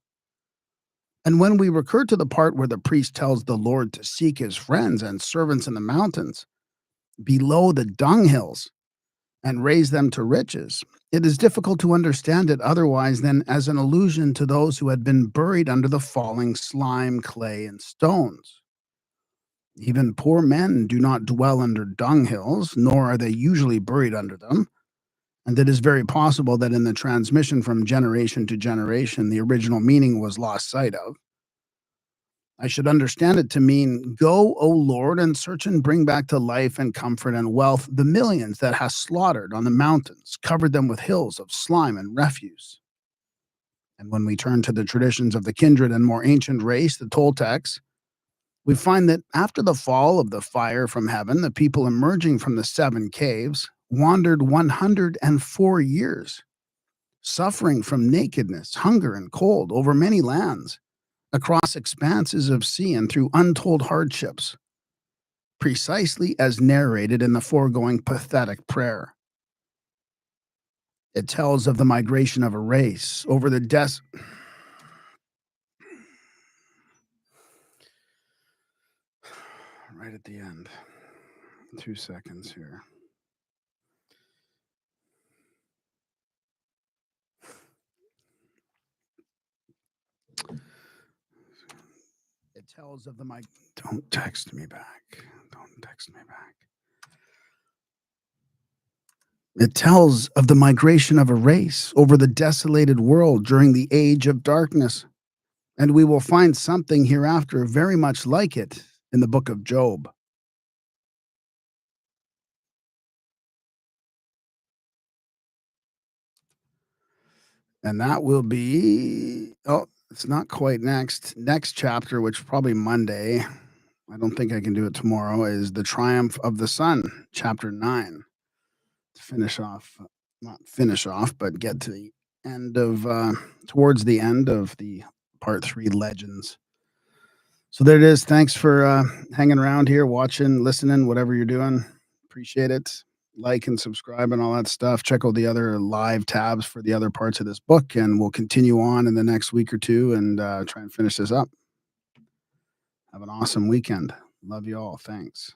S1: And when we recur to the part where the priest tells the Lord to seek his friends and servants in the mountains, below the dunghills, and raise them to riches, it is difficult to understand it otherwise than as an allusion to those who had been buried under the falling slime, clay, and stones. Even poor men do not dwell under dunghills, nor are they usually buried under them. and it is very possible that in the transmission from generation to generation, the original meaning was lost sight of. I should understand it to mean, "Go, O Lord, and search and bring back to life and comfort and wealth the millions that hast slaughtered on the mountains, covered them with hills of slime and refuse." And when we turn to the traditions of the kindred and more ancient race, the Toltecs, we find that after the fall of the fire from heaven, the people emerging from the seven caves wandered 104 years, suffering from nakedness, hunger, and cold over many lands, across expanses of sea and through untold hardships, precisely as narrated in the foregoing pathetic prayer. It tells of the migration of a race over the right at the end. 2 seconds here. It tells of the Don't text me back. Don't text me back. It tells of the migration of a race over the desolated world during the age of darkness. And we will find something hereafter very much like it in the book of Job. And that will be, oh, it's not quite next chapter, which is probably Monday. I don't think I can do it tomorrow, is The Triumph of the Sun, chapter 9. To finish off, not finish off, but get to the end of, towards the end of the part 3 legends. So there it is. Thanks for hanging around here, watching, listening, whatever you're doing. Appreciate it. Like and subscribe and all that stuff. Check out the other live tabs for the other parts of this book, and we'll continue on in the next week or two and try and finish this up. Have an awesome weekend. Love you all. Thanks.